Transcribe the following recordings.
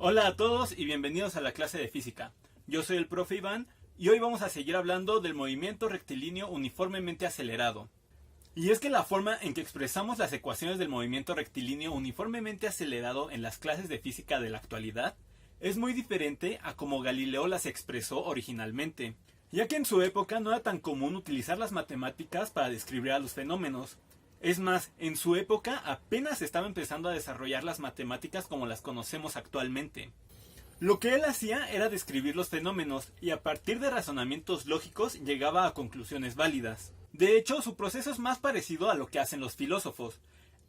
Hola a todos y bienvenidos a la clase de física. Yo soy el profe Iván y hoy vamos a seguir hablando del movimiento rectilíneo uniformemente acelerado. Y es que la forma en que expresamos las ecuaciones del movimiento rectilíneo uniformemente acelerado en las clases de física de la actualidad es muy diferente a como Galileo las expresó originalmente, ya que en su época no era tan común utilizar las matemáticas para describir a los fenómenos. Es más, en su época apenas estaba empezando a desarrollar las matemáticas como las conocemos actualmente. Lo que él hacía era describir los fenómenos y a partir de razonamientos lógicos llegaba a conclusiones válidas. De hecho, su proceso es más parecido a lo que hacen los filósofos.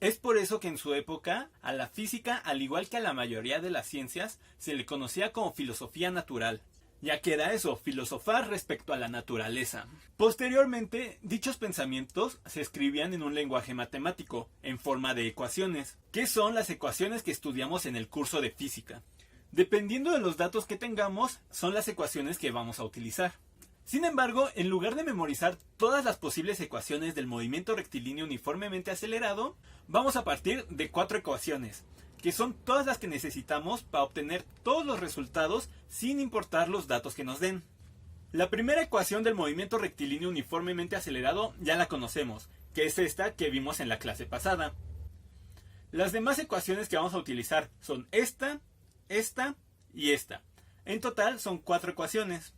Es por eso que en su época, a la física, al igual que a la mayoría de las ciencias, se le conocía como filosofía natural, ya que era eso, filosofar respecto a la naturaleza. Posteriormente, dichos pensamientos se escribían en un lenguaje matemático, en forma de ecuaciones, que son las ecuaciones que estudiamos en el curso de física. Dependiendo de los datos que tengamos, son las ecuaciones que vamos a utilizar. Sin embargo, en lugar de memorizar todas las posibles ecuaciones del movimiento rectilíneo uniformemente acelerado, vamos a partir de 4 ecuaciones, que son todas las que necesitamos para obtener todos los resultados sin importar los datos que nos den. La primera ecuación del movimiento rectilíneo uniformemente acelerado ya la conocemos, que es esta que vimos en la clase pasada. Las demás ecuaciones que vamos a utilizar son esta y esta. En total son 4 ecuaciones.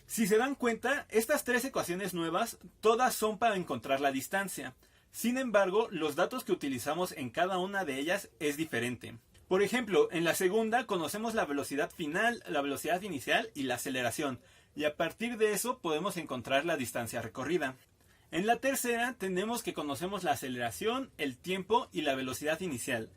Si se dan cuenta, estas 3 ecuaciones nuevas todas son para encontrar la distancia. Sin embargo, los datos que utilizamos en cada una de ellas es diferente. Por ejemplo, en la segunda conocemos la velocidad final, la velocidad inicial y la aceleración, y a partir de eso podemos encontrar la distancia recorrida. En la tercera tenemos que conocemos la aceleración, el tiempo y la velocidad inicial.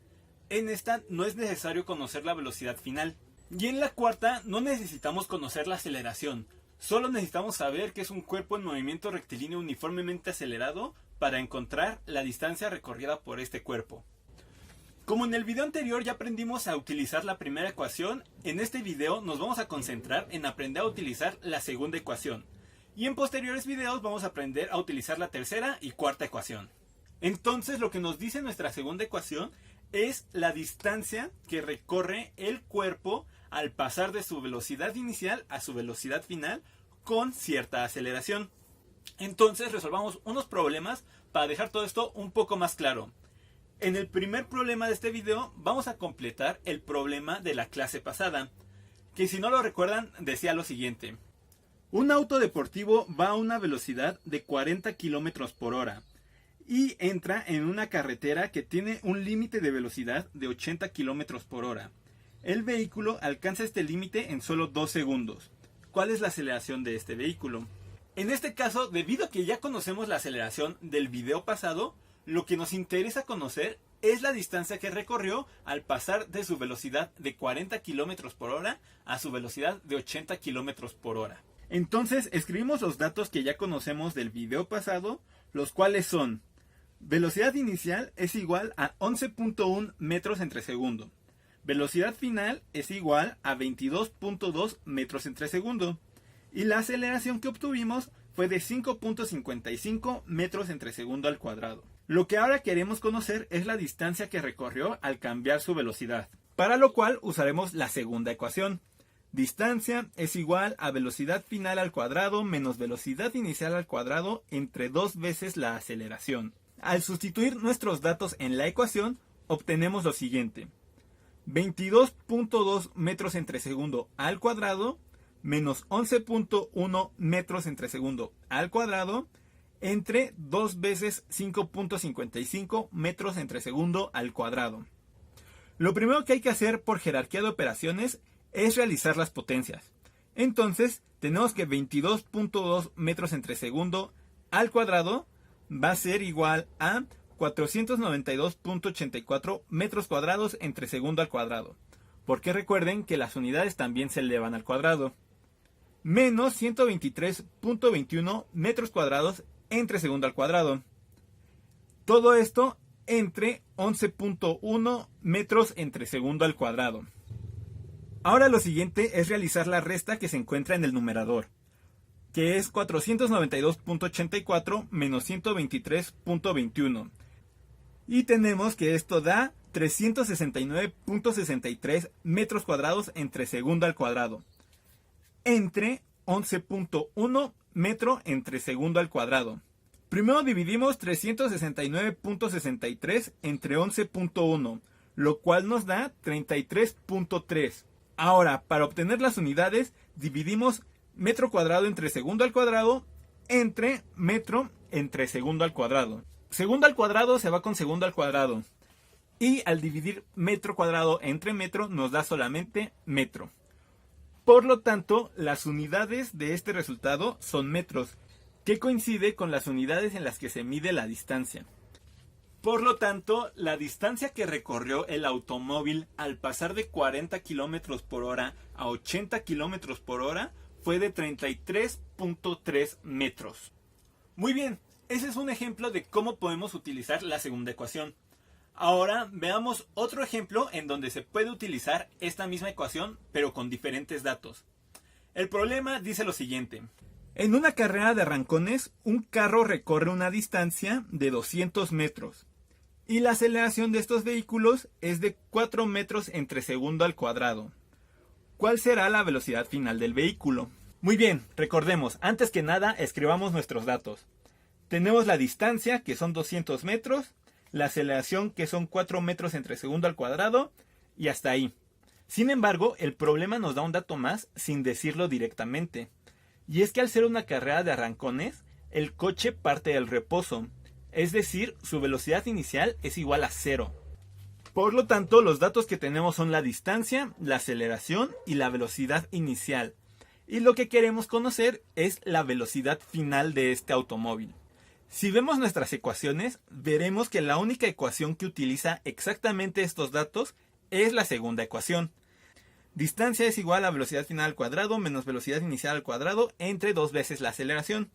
En esta no es necesario conocer la velocidad final. Y en la cuarta no necesitamos conocer la aceleración, solo necesitamos saber que es un cuerpo en movimiento rectilíneo uniformemente acelerado para encontrar la distancia recorrida por este cuerpo. Como en el video anterior ya aprendimos a utilizar la primera ecuación, en este video nos vamos a concentrar en aprender a utilizar la segunda ecuación. Y en posteriores videos vamos a aprender a utilizar la tercera y cuarta ecuación. Entonces lo que nos dice nuestra segunda ecuación es la distancia que recorre el cuerpo al pasar de su velocidad inicial a su velocidad final con cierta aceleración. Entonces resolvamos unos problemas para dejar todo esto un poco más claro. En el primer problema de este video vamos a completar el problema de la clase pasada, que si no lo recuerdan decía lo siguiente. Un auto deportivo va a una velocidad de 40 km por hora y entra en una carretera que tiene un límite de velocidad de 80 km por hora. El vehículo alcanza este límite en solo 2 segundos. ¿Cuál es la aceleración de este vehículo? En este caso, debido a que ya conocemos la aceleración del video pasado, lo que nos interesa conocer es la distancia que recorrió al pasar de su velocidad de 40 km por hora a su velocidad de 80 km por hora. Entonces escribimos los datos que ya conocemos del video pasado, los cuales son: velocidad inicial es igual a 11.1 metros entre segundo. Velocidad final es igual a 22.2 metros entre segundo. Y la aceleración que obtuvimos fue de 5.55 metros entre segundo al cuadrado. Lo que ahora queremos conocer es la distancia que recorrió al cambiar su velocidad, para lo cual usaremos la segunda ecuación. Distancia es igual a velocidad final al cuadrado menos velocidad inicial al cuadrado entre 2 veces la aceleración. Al sustituir nuestros datos en la ecuación, obtenemos lo siguiente: 22.2 metros entre segundo al cuadrado menos 11.1 metros entre segundo al cuadrado entre 2 veces 5.55 metros entre segundo al cuadrado. Lo primero que hay que hacer por jerarquía de operaciones es realizar las potencias. Entonces tenemos que 22.2 metros entre segundo al cuadrado va a ser igual a 492.84 metros cuadrados entre segundo al cuadrado, porque recuerden que las unidades también se elevan al cuadrado, menos 123.21 metros cuadrados entre segundo al cuadrado. Todo esto entre 11.1 metros entre segundo al cuadrado. Ahora lo siguiente es realizar la resta que se encuentra en el numerador, que es 492.84 menos 123.21. Y tenemos que esto da 369.63 metros cuadrados entre segundo al cuadrado, entre 11.1 metro entre segundo al cuadrado. Primero dividimos 369.63 entre 11.1, lo cual nos da 33.3. Ahora, para obtener las unidades, dividimos metro cuadrado entre segundo al cuadrado entre metro entre segundo al cuadrado. Segundo al cuadrado se va con segundo al cuadrado. Y al dividir metro cuadrado entre metro nos da solamente metro. Por lo tanto, las unidades de este resultado son metros, que coincide con las unidades en las que se mide la distancia. Por lo tanto, la distancia que recorrió el automóvil al pasar de 40 km por hora a 80 km por hora fue de 33.3 metros. Muy bien, ese es un ejemplo de cómo podemos utilizar la segunda ecuación. Ahora veamos otro ejemplo en donde se puede utilizar esta misma ecuación, pero con diferentes datos. El problema dice lo siguiente. En una carrera de arrancones, un carro recorre una distancia de 200 metros. Y la aceleración de estos vehículos es de 4 metros entre segundo al cuadrado. ¿Cuál será la velocidad final del vehículo? Muy bien, recordemos, antes que nada escribamos nuestros datos. Tenemos la distancia, que son 200 metros, la aceleración, que son 4 metros entre segundo al cuadrado, y hasta ahí. Sin embargo, el problema nos da un dato más sin decirlo directamente. Y es que al ser una carrera de arrancones, el coche parte del reposo. Es decir, su velocidad inicial es igual a 0. Por lo tanto, los datos que tenemos son la distancia, la aceleración y la velocidad inicial. Y lo que queremos conocer es la velocidad final de este automóvil. Si vemos nuestras ecuaciones, veremos que la única ecuación que utiliza exactamente estos datos es la segunda ecuación. Distancia es igual a velocidad final al cuadrado menos velocidad inicial al cuadrado entre 2 veces la aceleración.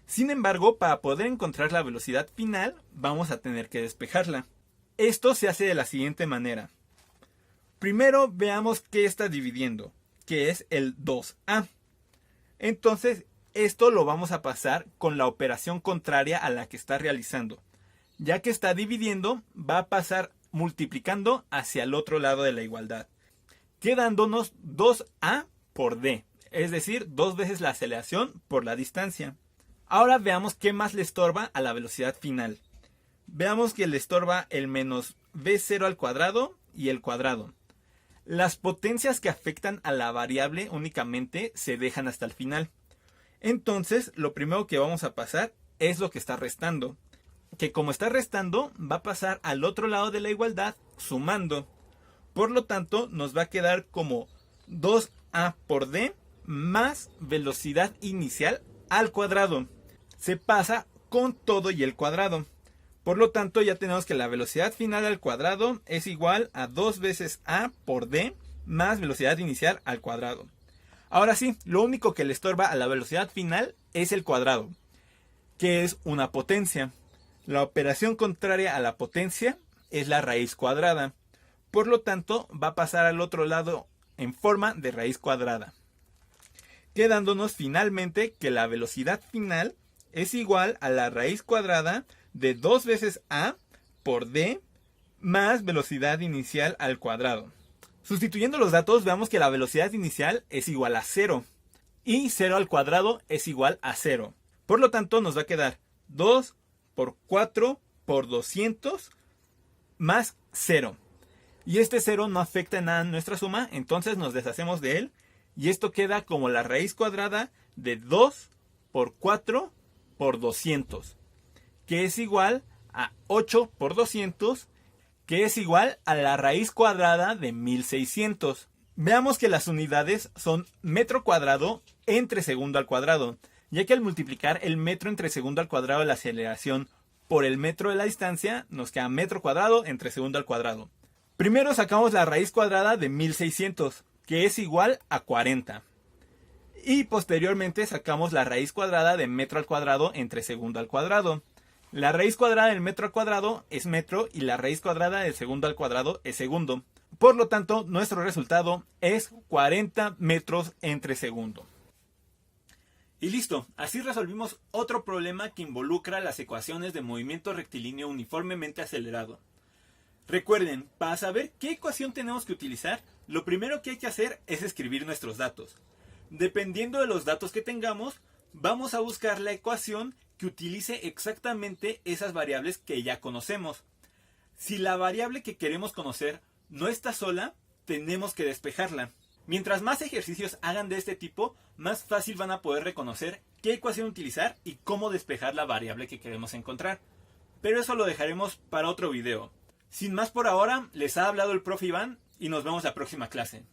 Sin embargo, para poder encontrar la velocidad final, vamos a tener que despejarla. Esto se hace de la siguiente manera. Primero veamos qué está dividiendo, que es el 2a. Entonces, esto lo vamos a pasar con la operación contraria a la que está realizando. Ya que está dividiendo, va a pasar multiplicando hacia el otro lado de la igualdad, quedándonos 2a por d, es decir, 2 veces la aceleración por la distancia. Ahora veamos qué más le estorba a la velocidad final. Veamos que le estorba el menos v0 al cuadrado y el cuadrado. Las potencias que afectan a la variable únicamente se dejan hasta el final. Entonces, lo primero que vamos a pasar es lo que está restando. Que como está restando, va a pasar al otro lado de la igualdad sumando. Por lo tanto, nos va a quedar como 2a por d más velocidad inicial al cuadrado. Se pasa con todo y el cuadrado. Por lo tanto, ya tenemos que la velocidad final al cuadrado es igual a 2 veces a por d más velocidad inicial al cuadrado. Ahora sí, lo único que le estorba a la velocidad final es el cuadrado, que es una potencia. La operación contraria a la potencia es la raíz cuadrada. Por lo tanto, va a pasar al otro lado en forma de raíz cuadrada, quedándonos finalmente que la velocidad final es igual a la raíz cuadrada de 2 veces a por d más velocidad inicial al cuadrado. Sustituyendo los datos, veamos que la velocidad inicial es igual a 0 y 0 al cuadrado es igual a 0. Por lo tanto, nos va a quedar 2 por 4 por 200 más 0. Y este 0 no afecta en nada en nuestra suma, entonces nos deshacemos de él. Y esto queda como la raíz cuadrada de 2 por 4 por 200, que es igual a 8 por 200, que es igual a la raíz cuadrada de 1600. Veamos que las unidades son metro cuadrado entre segundo al cuadrado, ya que al multiplicar el metro entre segundo al cuadrado de la aceleración por el metro de la distancia, nos queda metro cuadrado entre segundo al cuadrado. Primero sacamos la raíz cuadrada de 1600, que es igual a 40. Y posteriormente sacamos la raíz cuadrada de metro al cuadrado entre segundo al cuadrado. La raíz cuadrada del metro al cuadrado es metro y la raíz cuadrada del segundo al cuadrado es segundo. Por lo tanto, nuestro resultado es 40 metros entre segundo. Y listo, así resolvimos otro problema que involucra las ecuaciones de movimiento rectilíneo uniformemente acelerado. Recuerden, para saber qué ecuación tenemos que utilizar, lo primero que hay que hacer es escribir nuestros datos. Dependiendo de los datos que tengamos, vamos a buscar la ecuación que utilice exactamente esas variables que ya conocemos. Si la variable que queremos conocer no está sola, tenemos que despejarla. Mientras más ejercicios hagan de este tipo, más fácil van a poder reconocer qué ecuación utilizar y cómo despejar la variable que queremos encontrar. Pero eso lo dejaremos para otro video. Sin más por ahora, les ha hablado el profe Iván y nos vemos la próxima clase.